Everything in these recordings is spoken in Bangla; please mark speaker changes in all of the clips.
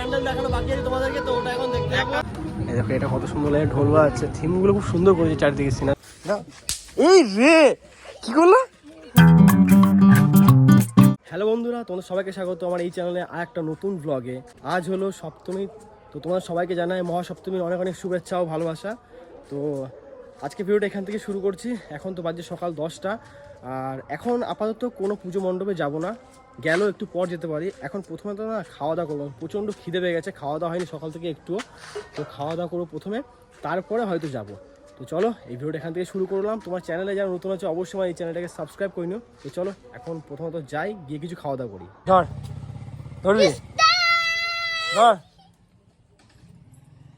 Speaker 1: প্যান্ডেল দেখানো বাকি আছে তোমাদেরকে, তো ওটা এখন দেখতে যাবো। এই দেখো এটা কত সুন্দর লাগে, ঢোল বাজছে, থিমগুলো খুব সুন্দর করেছে চারিদিকে সিনা। এই রে কি করলো? হ্যালো বন্ধুরা, তোমাদের সবাইকে স্বাগত আমার এই চ্যানেলে আর একটা নতুন ব্লগে। আজ হলো সপ্তমী, তো তোমাদের সবাইকে জানাই মহাসপ্তমীর অনেক অনেক শুভেচ্ছা ও ভালোবাসা। তো আজকে ভিডিওটা এখান থেকে শুরু করছি। এখন তো বাজে সকাল 10টা, আর এখন আপাতত কোনো পুজো মণ্ডপে যাব না, গেলেও একটু পর যেতে পারি। এখন প্রথমে তো না খাওয়া দাওয়া করবো, প্রচণ্ড খিদে পেয়ে গেছে, খাওয়া দাওয়া হয়নি সকাল থেকে একটুও। তো খাওয়া দাওয়া করবো প্রথমে, তারপরে হয়তো যাব। তো চলো এই ভিডিওটা এখান থেকে শুরু করলাম। তোমার চ্যানেলে যারা নতুন আছে অবশ্যই আমার এই চ্যানেলটাকে সাবস্ক্রাইব করে নিও। তো চলো এখন প্রথমত যাই, গিয়ে কিছু খাওয়া দাওয়া করি। ধরবি ধর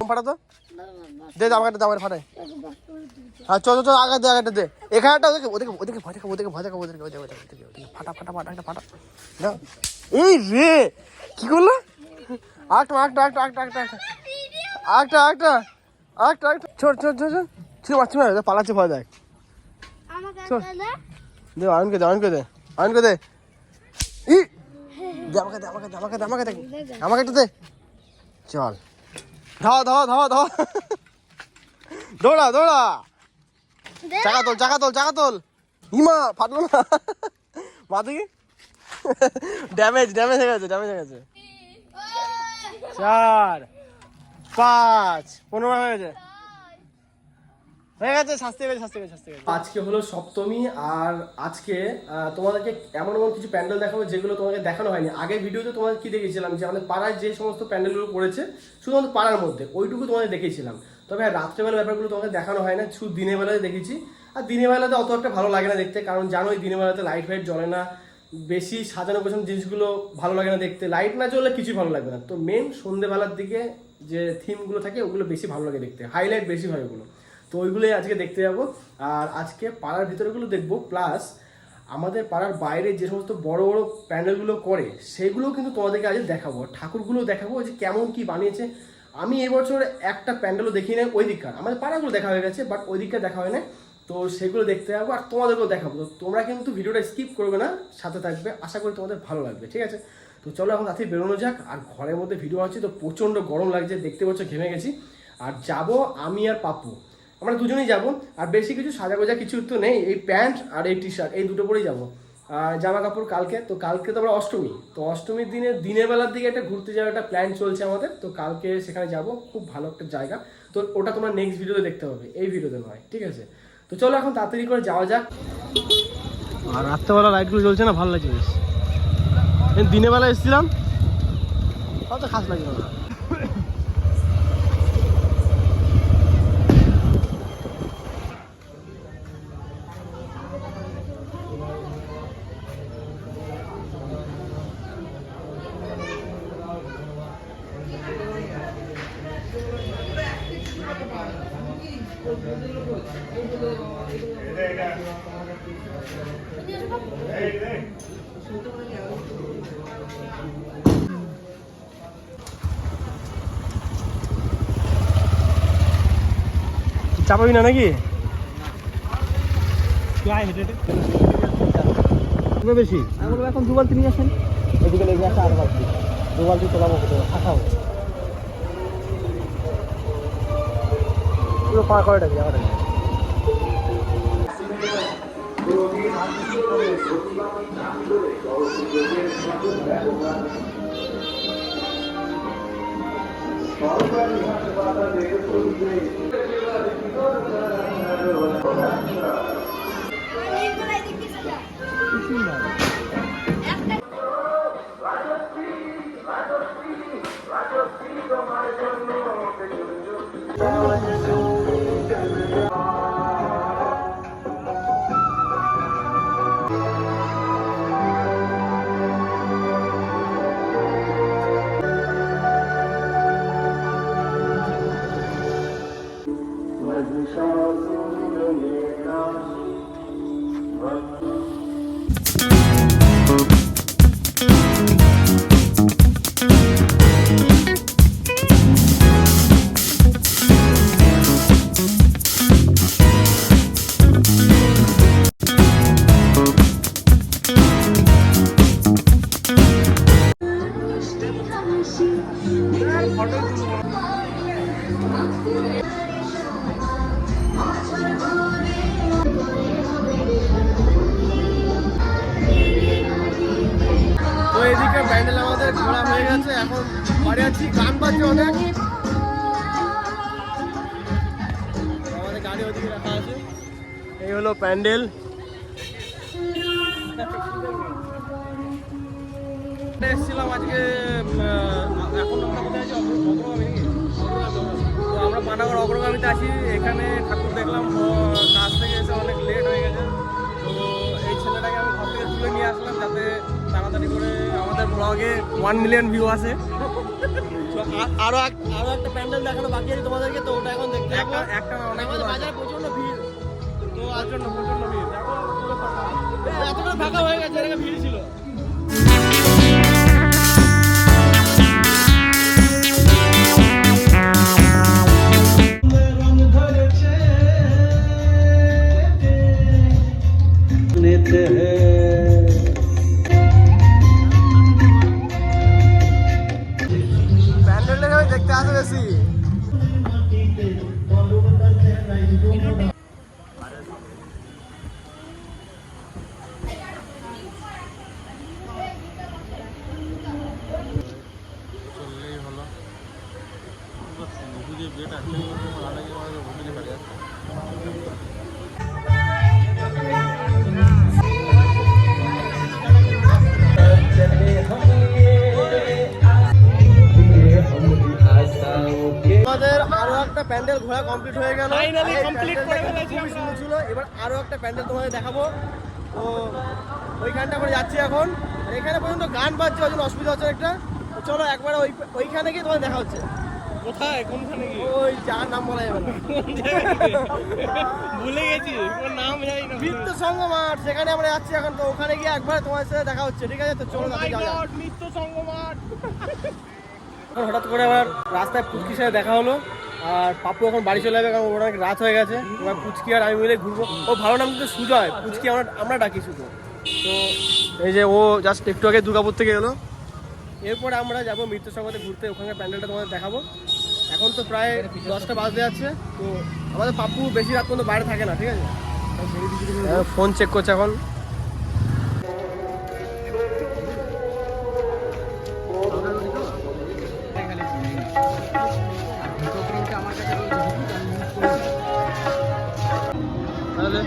Speaker 1: ফাটা তো দে, আমাকে দামের ফাটাই। হ্যাঁ চল চল, আগে দে, আগে দে। এখানে একটা ওদেরকে ওদেরকে ওদেরকে ভয় দেখাবো, ওদেরকে ভয় দেখাবো, ওদেরকে ফাটা ফাটা ফাটা একটা ফাটা না। এই রে কি করলো? আরেকটা আরেকটা আরেকটা আরেকটা আরেকটা আরেকটা আরেকটা আরেকটা আরেকটা ছোট ছোট ছোট ছিল বাচ্চা মেয়ে পালাচ্ছে, ভয় দেখ। দে আয়নকে দে, আয়নকে দে, আয়নকে দে। ই দে আমাকে দে, আমাকে দে, আমাকে দে, আমাকে দে, আমাকে একটু দে। চল ধাও ধাও ধাও ধাও, দৌড়া দৌড়া, চাকা তোল চাকা তোল চাকা তোল। ইমা ফাটলো না, মা দেখি ড্যামেজ ড্যামেজ হয়ে গেছে, ড্যামেজ হয়ে গেছে। 4 5 15 হয়ে গেছে, হয়ে গেছে, শাস্তি হয়ে গেছে, শাস্তি হয়ে গেছে, শাস্তি হয়ে গেছে। আজকে হলো সপ্তমী, আর আজকে তোমাদেরকে এমন এমন কিছু প্যান্ডেল দেখাবো যেগুলো তোমাকে দেখানো হয়নি। আগের ভিডিওতে তোমাদের কি দেখেছিলাম, যে আমাদের পাড়ায় যে সমস্ত প্যান্ডেলগুলো করেছে শুধুমাত্র পাড়ার মধ্যে, ওইটুকু তোমাদের দেখেছিলাম। তবে রাত্রেবেলা ব্যাপারগুলো তোমাকে দেখানো হয় না, শুধু দিনের বেলাতে দেখেছি। আর দিনের বেলাতে অত একটা ভালো লাগে না দেখতে, কারণ জানোই দিনের বেলাতে লাইট ফাইট জ্বলে না, বেশি সাজানো গোছানো জিনিসগুলো ভালো লাগে না দেখতে, লাইট না জ্বললে কিছুই ভালো লাগবে না। তো মেন সন্ধ্যেবেলার দিকে যে থিমগুলো থাকে ওগুলো বেশি ভালো লাগে দেখতে, হাইলাইট বেশি হয় ওগুলো। তো ওইগুলোই আজকে দেখতে যাবো। আর আজকে পাড়ার ভিতরেগুলো দেখবো, প্লাস আমাদের পাড়ার বাইরে যে সমস্ত বড় বড় প্যান্ডেলগুলো করে সেগুলোও কিন্তু তোমাদেরকে আজ দেখাবো, ঠাকুরগুলো দেখাবো যে কেমন কি বানিয়েছে। আমি এবছর একটা প্যান্ডেলও দেখি না ওই দিককার, আমাদের পাড়াগুলো দেখা হয়ে গেছে, বাট ওই দিককার দেখা হয় না। তো সেগুলো দেখতে যাবো আর তোমাদেরকেও দেখাবো। তো তোমরা কিন্তু ভিডিওটা স্কিপ করবে না, সাথে থাকবে, আশা করি তোমাদের ভালো লাগবে, ঠিক আছে? তো চলো এখন রাতে বেরোনো যাক। আর ঘরের মধ্যে ভিডিও আছে তো প্রচণ্ড গরম লাগছে, দেখতে পাচ্ছ ঘেমে গেছি। আর যাব আমি আর পাপ্পু, আমরা দুজনেই যাব। আর বেশি কিছু সাজাগোজা কিছু তো নেই, এই প্যান্ট আর এই টি শার্ট, এই দুটো পরেই যাবো। আর জামা কাপড় কালকে, তো কালকে তো আমরা অষ্টমী, তো অষ্টমীর দিনে দিনের বেলার দিকে একটা ঘুরতে যাওয়ার একটা প্ল্যান চলছে আমাদের। তো কালকে সেখানে যাব, খুব ভালো একটা জায়গা। তো ওটা তোমরা নেক্সট ভিডিওতে দেখতে হবে, এই ভিডিওতে নয়, ঠিক আছে? তো চলো এখন তাড়াতাড়ি করে যাওয়া যাক। আর রাত্রেবেলা লাইটগুলো জ্বলছে না, ভালো লাগছে বেশ। দিনের বেলা এসেছিলাম, অত খাস লাগছিল না। চাপাবি না নাকি? বেশি এখন 2 বালতি নিয়ে আসেন, এদিকে লেগে আসে 8 বালতি, 2 বালতি তোলাবো, খাখাবো পুরো পা করে ডাকি আমার। তো এদিকে প্যান্ডেল আমাদের ঘোরা হয়ে গেছে, এখন বাড়ি আছি, গান বাজছে অনেক। আমাদের গাড়ি ওদিকে রাখা আছে। এই হলো প্যান্ডেল। এসেছিলাম আজকে, এখন আমরা কোথায় আছি? অগ্রগামী। তো আমরা পানাগড় অগ্রগামীতে আছি। এখানে ঠাকুর দেখলাম, কাজ থেকে এসে অনেক লেট হয়ে গেছে। তো এই ছেলেটাকে আমি ঘর থেকে তুলে নিয়ে আসলাম যাতে তাড়াতাড়ি করে আমাদের ব্লগে 1 মিলিয়ন ভিউ আসে। আরো একটা প্যান্ডেল দেখানো বাকি আছে তোমাদেরকে, তো ওটা এখন দেখতে একটা অনেক বাজারে প্রচন্ড ভিড়। তো প্রচন্ড ভিড়, এতটা ফাঁকা হয়ে গেছে, এর ভিড় ছিল। প্যান্ডেলটা দেখতে আসে বেশি। আমাদের আরো একটা প্যান্ডেল ঘোরা কমপ্লিট হয়ে গেল, খুবই সুন্দর ছিল। এবার আরো একটা প্যান্ডেল তোমাদের দেখাবো। তো ওইখানটা আমরা যাচ্ছি এখন, এখানে পর্যন্ত গান বাজছে, ওই জন্য অসুবিধা হচ্ছে একটা। তো চলো একবার ওইখানে গিয়ে তোমাদের দেখা হচ্ছে। কোথায়, কোনখানে গিয়ে? ওই যার নাম বলা যাবে না, ভুলে গেছি ওর নাম, জানি না। নৃত্য সঙ্গ মাঠ, সেখানে আমরা যাচ্ছি এখন। তো ওখানে গিয়ে একবার তোমার সাথে দেখা হচ্ছে, ঠিক আছে? তো চলো নৃত্য সঙ্গ মাঠ। হঠাৎ করে আবার রাস্তায় পুচকির সাথে দেখা হলো, আর পাপ্পু এখন বাড়ি চলে যাবে, কারণ ওর অনেক রাত হয়ে গেছে। এবার পুচকি আর আমি মিলে ঘুরবো। ও ভালো নাম কিন্তু সুজয়, পুচকি আমরা ডাকি শুধু। তো এই যে ও জাস্ট একটু আগে দুর্গাপুর থেকে এলো। এরপরে আমরা যাবো মৃত্যু সঙ্গতে ঘুরতে, ওখানে প্যান্ডেলটা তোমাদের দেখাবো। এখন তো প্রায় 10টা বাজতে যাচ্ছে। তো আমাদের পাপ্পু বেশি রাত পর্যন্ত বাইরে থাকে না, ঠিক আছে? ফোন চেক করছে এখন। তাহলে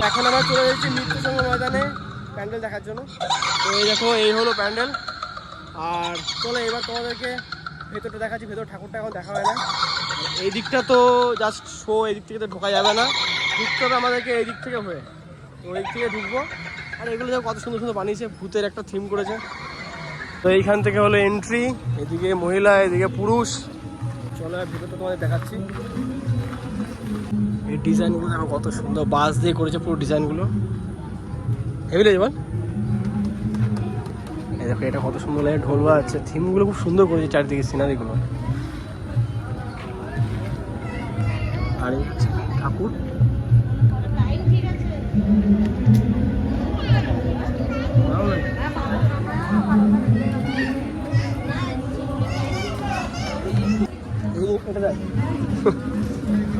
Speaker 1: এখন আমরা চলে যাচ্ছি মৃত্যু সঙ্গ ময়দানে প্যান্ডেল দেখার জন্য। তো এই দেখো, এই হলো প্যান্ডেল। আর চলো এবার তোমাদেরকে ভেতরটা দেখাচ্ছি। ভেতর ঠাকুরটা এখন দেখা হয় না। এই দিকটা তো জাস্ট শো, এই দিক থেকে তো ঢোকা যাবে না, ঢুকতে হবে আমাদেরকে এই দিক থেকে হয়ে। তো এই দিক থেকে ঢুকবো। আর এগুলো দেখো কত সুন্দর সুন্দর বানিয়েছে, ভূতের একটা থিম করেছে। তো এইখান থেকে হলো এন্ট্রি, এদিকে মহিলা, এদিকে পুরুষ। চলো ভেতরটা তোমাদের দেখাচ্ছি। এই ডিজাইনগুলো দেখো কত সুন্দর, বাঁশ দিয়ে করেছে পুরো ডিজাইনগুলো। হেভি লাগছে বল। এই দেখো এটা কত সুন্দর লাগে, ঢোল বাজাচ্ছে। থিমগুলো খুব সুন্দর করেছে, চারিদিকে সিনারিগুলো। আর ঠাকুর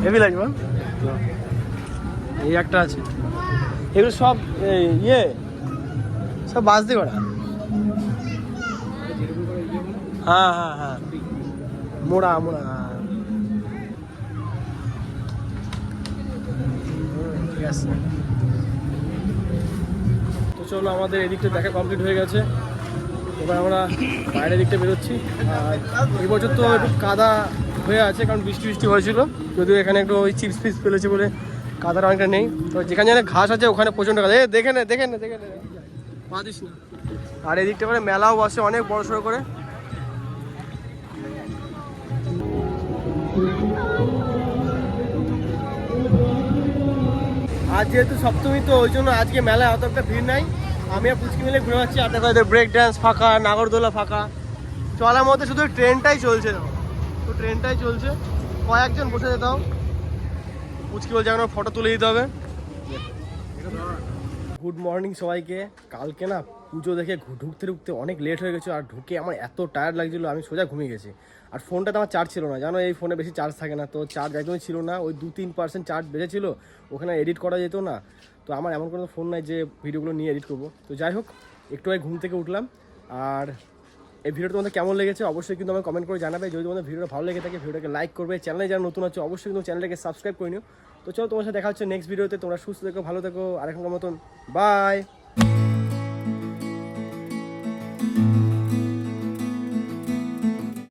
Speaker 1: হেভি লাগবে। এই একটা আছে, এগুলো সব ইয়ে সব বাস দিয়ে করা। হ্যাঁ হ্যাঁ হ্যাঁ, মোড়া মোড়া, ঠিক আছে। তো চলো আমাদের এদিকটা দেখা কমপ্লিট হয়ে গেছে। এবার আমরা বাইরের দিকটা বেরোচ্ছি। আর এই বছর তো একটু কাদা হয়ে আছে, কারণ বৃষ্টি হয়েছিল। যদিও এখানে একটু ওই চিপস ফিপস ফেলেছে বলে কাদাটা অনেকটা নেই। তো যেখানে যেখানে ঘাস আছে ওখানে প্রচণ্ড কাদা। দেখে নে পা দিস না। আর এদিকটা করে মেলাও বসে অনেক বড় সড়ো করে। আজ যেহেতু সপ্তমী, তো ওই জন্য আজকে মেলায় অত একটা ভিড় নাই। আমি আর পুচকি মিলে ঘুরে যাচ্ছি, আর দেখো এদের ব্রেক ড্যান্স ফাঁকা, নাগরদোলা ফাঁকা, চলার মধ্যে শুধু ট্রেনটাই চলছে। দেখো তো ট্রেনটাই চলছে, কয়েকজন বসে যেতাম। পুচকি বলছে এখন ফটো তুলে দিতে হবে। গুড মর্নিং সবাইকে। কালকে না পুজো দেখে ঢুকতে ঢুকতে অনেক লেট হয়ে গেছে, আর ঢুকে আমার এত টায়ার্ড লাগছিলো আমি সোজা ঘুমিয়ে গেছি। আর ফোনটাতে আমার চার্জ ছিল না, জানো এই ফোনে বেশি চার্জ থাকে না, তো চার্জ একদমই ছিল না, ওই 2-3% চার্জ বেঁচেছিল, ওখানে এডিট করা যেত না। তো আমার এমন কোনো ফোন নাই যে ভিডিওগুলো নিয়ে এডিট করবো। তো যাই হোক, একটু আগে ঘুম থেকে উঠলাম। আর এই ভিডিওটা তোমাদের কেমন লেগেছে অবশ্যই কিন্তু আমাকে কমেন্ট করে জানাবে। যদি তোমাদের ভিডিওটা ভালো লেগে থাকে ভিডিওটাকে লাইক করবে, চ্যানেলে যারা নতুন আছে অবশ্যই কিন্তু চ্যানেলটাকে সাবস্ক্রাইব করে নিও। তো চলো তোমার সাথে দেখা হচ্ছে নেক্সট ভিডিওতে। তোমরা সুস্থ থেকো, ভালো থেকো, আর এখনকার মতন বাই।